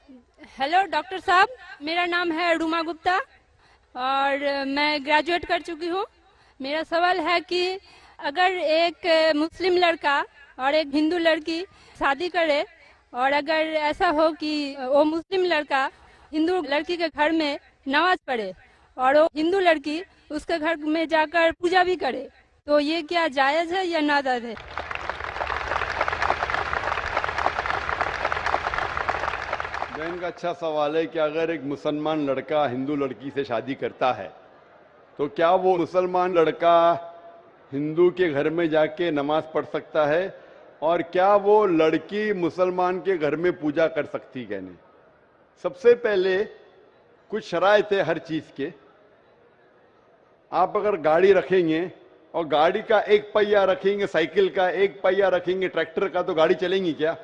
Hello doctor साहब, मेरा नाम है रूमा गुप्ता और मैं ग्रेजुएट कर चुकी हूँ। मेरा सवाल है कि अगर एक मुस्लिम लड़का और एक हिंदू लड़की शादी करे और अगर ऐसा हो कि वो मुस्लिम लड़का हिंदू लड़की के घर में नमाज पढ़े और वो हिंदू लड़की उसके घर में जाकर पूजा भी करे, तो ये क्या जायज़ है या नाजायज़ है? बहन का अच्छा सवाल है कि अगर एक मुसलमान लड़का हिंदू लड़की से शादी करता है तो क्या वो मुसलमान लड़का हिंदू के घर में जाके नमाज पढ़ सकता है और क्या वो लड़की मुसलमान के घर में पूजा कर सकती है? नहीं। सबसे पहले कुछ शराइत है हर चीज के। आप अगर गाड़ी रखेंगे और गाड़ी का एक पहिया रखेंगे, साइकिल का एक पहिया रखेंगे, ट्रैक्टर का, तो गाड़ी चलेंगी क्या?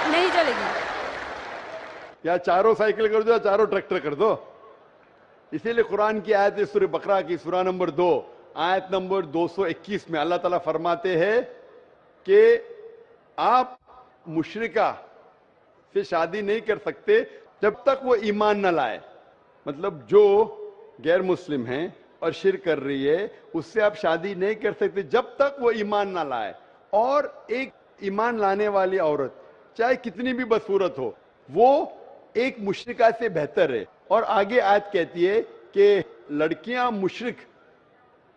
नहीं चलेगी। या चारों साइकिल कर दो या चारों ट्रैक्टर कर दो। इसीलिए कुरान की आयत है सूरह बकरा की सूरा नंबर 2 आयत नंबर 221 में अल्लाह ताला फरमाते हैं कि आप मुशरिका से शादी नहीं कर सकते जब तक वो ईमान न लाए। मतलब जो गैर मुस्लिम है और शिर्क कर रही है उससे आप शादी नहीं कर सकते जब तक वो ईमान ना लाए। और एक ईमान लाने वाली औरत चाहे कितनी भी बदसूरत हो वो एक मुशरिका से बेहतर है। और आगे आयत कहती है कि लड़कियां मुशरिक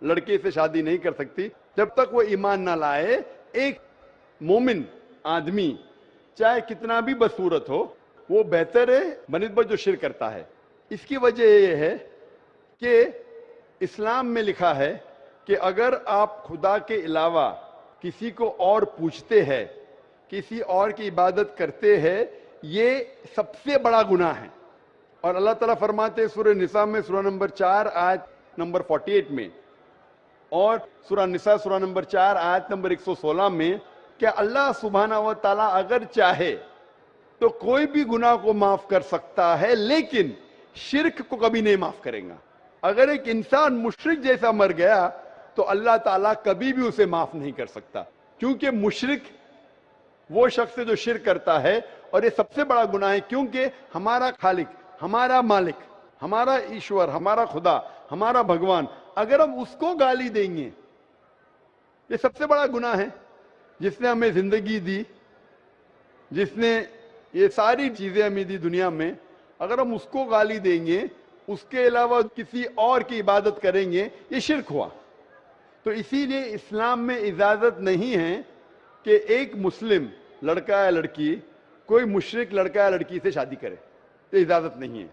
लड़के से शादी नहीं कर सकती जब तक वो ईमान ना लाए। एक मोमिन आदमी चाहे कितना भी बदसूरत हो वो बेहतर है बनिस्बत जो शिर्क करता है। इसकी वजह यह है कि इस्लाम में लिखा है कि अगर आप खुदा के अलावा किसी को और पूछते हैं, किसी और की इबादत करते हैं, ये सबसे बड़ा गुनाह है। और अल्लाह ताला फरमाते हैं सूरह निसा में सूरा नंबर 4 आयत नंबर 48 में और सूरा निसा सूरा नंबर 4 आयत नंबर 116 में कि अल्लाह सुब्हाना व तआला अगर चाहे तो कोई भी गुनाह को माफ कर सकता है लेकिन शिर्क को कभी नहीं माफ करेगा। अगर एक इंसान मुशरिक जैसा मर गया तो अल्लाह ताला कभी भी उसे माफ नहीं कर सकता, क्योंकि मुशरिक वो शख्स है जो शिर्क करता है। और ये सबसे बड़ा गुनाह है क्योंकि हमारा खालिक, हमारा मालिक, हमारा ईश्वर, हमारा खुदा, हमारा भगवान, अगर हम उसको गाली देंगे, ये सबसे बड़ा गुनाह है। जिसने हमें जिंदगी दी, जिसने ये सारी चीजें हमें दी दुनिया में, अगर हम उसको गाली देंगे, उसके अलावा किसी और की इबादत करेंगे, ये शिर्क हुआ। तो इसीलिए इस्लाम में इजाजत नहीं है कि एक मुस्लिम लड़का या लड़की कोई मुशरिक लड़का या लड़की से शादी करे, तो इजाजत नहीं है।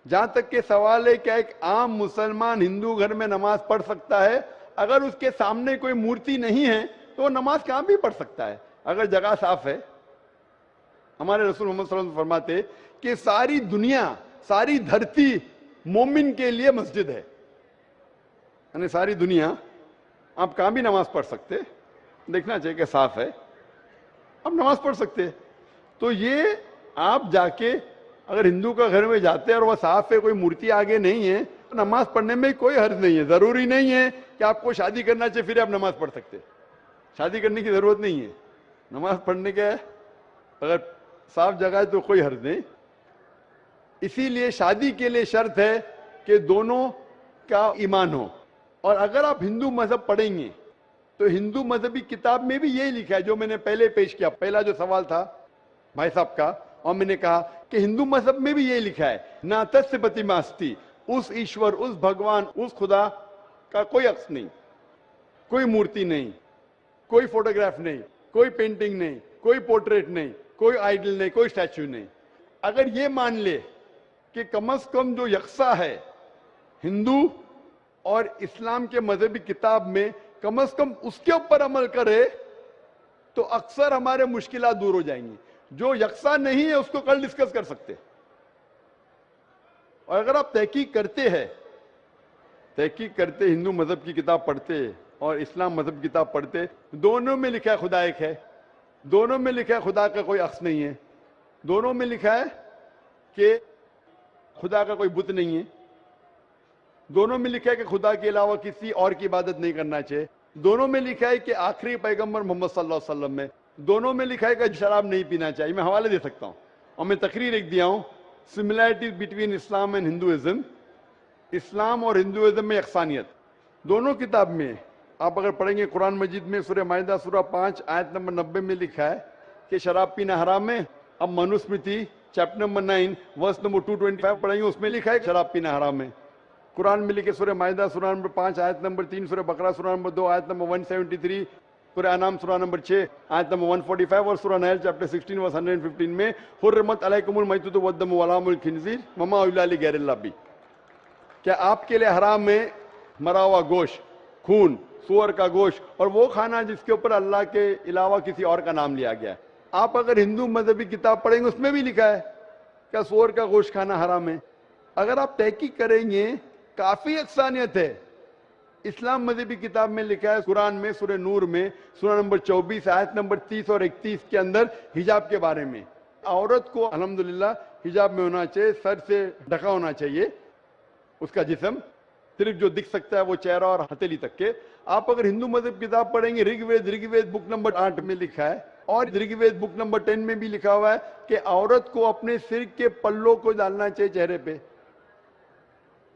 जहां तक के सवाल है क्या एक आम मुसलमान हिंदू घर में नमाज पढ़ सकता है? अगर उसके सामने कोई मूर्ति नहीं है तो वो नमाज कहां भी पढ़ सकता है अगर जगह साफ है। हमारे रसूल मोहम्मद सल्लल्लाहु अलैहि वसल्लम फरमाते कि सारी दुनिया, सारी धरती मोमिन के लिए मस्जिद है। यानी सारी दुनिया आप कहां भी नमाज पढ़ सकते, देखना चाहिए कि साफ है, आप नमाज पढ़ सकते। तो ये आप जाके अगर हिंदू का घर में जाते हैं और वह साफ है, कोई मूर्ति आगे नहीं है, तो नमाज पढ़ने में कोई हर्ज नहीं है। जरूरी नहीं है कि आपको शादी करना चाहिए फिर आप नमाज पढ़ सकते, शादी करने की जरूरत नहीं है। नमाज पढ़ने के अगर साफ जगह है तो कोई हर्ज नहीं। इसीलिए शादी के लिए शर्त है कि दोनों का ईमान हो। और अगर आप हिंदू मजहब पढ़ेंगे तो हिंदू मजहबी किताब में भी यही लिखा है जो मैंने पहले पेश किया, पहला जो सवाल था भाई साहब का, और मैंने कहा कि हिंदू मजहब में भी यही लिखा है, ना तस्य प्रतिमास्ति, उस ईश्वर, उस भगवान, उस खुदा का कोई अक्स नहीं, कोई मूर्ति नहीं, कोई फोटोग्राफ नहीं, कोई पेंटिंग नहीं, कोई पोर्ट्रेट नहीं, कोई आइडल नहीं, कोई स्टैच्यू नहीं। अगर ये मान ले कि कम से कम जो यकसा है हिंदू और इस्लाम के मजहबी किताब में, कम से कम उसके ऊपर अमल करे तो अक्सर हमारे मुश्किलात दूर हो जाएंगी। जो यकसा नहीं है उसको कल डिस्कस कर सकते। और अगर आप तहकीक करते हिंदू मजहब की किताब पढ़ते और इस्लाम मजहब की किताब पढ़ते, दोनों में लिखा है खुदा एक है, दोनों में लिखा है खुदा का कोई अक्स नहीं है, दोनों में लिखा है कि खुदा का कोई बुत नहीं है, दोनों में लिखा है कि खुदा के अलावा किसी और की इबादत नहीं करना चाहिए, दोनों में लिखा है कि आखिरी पैगंबर मोहम्मद सल्लल्लाहु अलैहि वसल्लम में دونوں میں لکھا ہے کہ شراب نہیں پینا چاہیے. میں حوالے دے سکتا ہوں اور میں تقریر ایک دیا ہوں, similarities between Islam and Hinduism. Islam اور ہندوازم میں یکسانیت دونوں کتاب میں. آپ اگر پڑھیں گے قرآن مجید میں سورہ مائدہ سورہ 5 آیت نمبر 90 میں لکھا ہے کہ شراب پینا حرام ہے. اب Manusmriti chapter number 9 verse number 225 پڑھیں گے, اس میں لکھا ہے کہ شراب پینا حرام ہے. قرآن میں لکھے سورہ مائدہ سورہ نمبر 5 آیت نمبر 3, سورہ بقرہ سورہ نمبر 2 آیت نمبر 173, سورہ انعام سورہ نمبر 6 آیت نمبر 145 اور سورہ نحل چیپٹر 16 ورس 115 میں حرمت علیکم المیتۃ والدم ولحم الخنزیر وما اہل لغیر اللہ بھی. کیا آپ کے لیے حرام ہے مرا ہوا گوشت, خون, سور کا گوشت اور وہ کھانا جس کے اوپر اللہ کے علاوہ کسی اور کا نام لیا گیا ہے. آپ اگر ہندو مذہبی کتاب پڑھیں گے اس میں بھی لکھا ہے کہ سور کا گوشت کھانا حرام ہے. اگر آپ تحقیق کریں گے کافی یکسانیت ہے. اسلام مذہبی کتاب میں لکھا ہے قرآن میں سورہ نور میں سورہ نمبر 24 آیت نمبر 30 اور 31 کے اندر حجاب کے بارے میں. عورت کو الحمدللہ حجاب میں ہونا چاہیے, سر سے ڈھکا ہونا چاہیے اس کا جسم, صرف جو دکھ سکتا ہے وہ چہرہ اور ہتھیلی تک کے. آپ اگر ہندو مذہب کتاب پڑھیں گے رگ وید بک نمبر 8 میں لکھا ہے اور رگ وید بک نمبر 10 میں بھی لکھا ہوا ہے کہ عورت کو اپنے سر کے پلوں کو ڈالنا چاہیے چہرے پہ.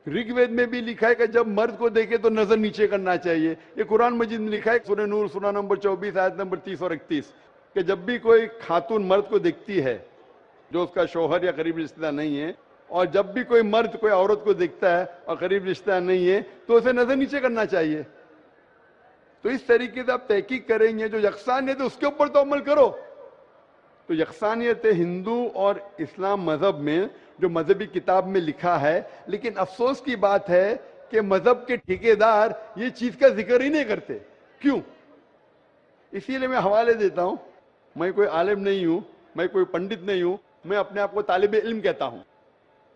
رگ وید میں بھی لکھا ہے کہ جب مرد کو دیکھے تو نظر نیچے کرنا چاہیے. یہ قرآن مجید میں لکھا ہے سورہ نور سورہ نمبر 24 آیت نمبر 30 اور 31 کہ جب بھی کوئی خاتون مرد کو دیکھتی ہے جو اس کا شوہر یا قریب رشتہ دار نہیں ہے, اور جب بھی کوئی مرد کوئی عورت کو دیکھتا ہے اور قریب رشتہ دار نہیں ہے تو اسے نظر نیچے کرنا چاہیے. تو اس طریقے سے آپ تحقیق کریں گے جو یکسانیت ہے اس کے اوپر تو عمل کرو. تو یکسانیت ہندو اور اسلام مذہب میں جو مذہبی کتاب میں لکھا ہے, لیکن افسوس کی بات ہے کہ مذہب کے ٹھیکیدار یہ چیز کا ذکر ہی نہیں کرتے. کیوں؟ اسی لیے میں حوالے دیتا ہوں. میں کوئی عالم نہیں ہوں, میں کوئی پنڈت نہیں ہوں, میں اپنے آپ کو طالب علم کہتا ہوں,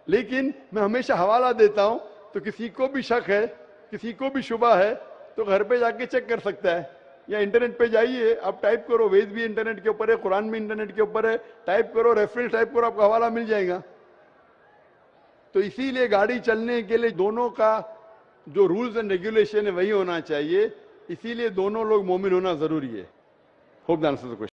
لیکن میں ہمیشہ حوالہ دیتا ہوں. تو کسی کو بھی شک ہے, کسی کو بھی شبہ ہے تو گھر پہ جا کے چیک کر سکتا ہے, یا انٹرنیٹ پہ جائیے, آپ ٹائپ کرو, وید بھی انٹرنیٹ کے اوپر ہے, قرآن بھی انٹرنیٹ کے اوپر ہے, ٹائپ کرو, ریفرنس ٹائپ کرو, آپ کو حوالہ مل جائے گا. تو اسی لیے گاڑی چلنے کے لیے دونوں کا جو رولز اینڈ ریگولیشن ہے وہی ہونا چاہیے. اسی لیے دونوں لوگ مومن ہونا ضروری ہے. ہوپ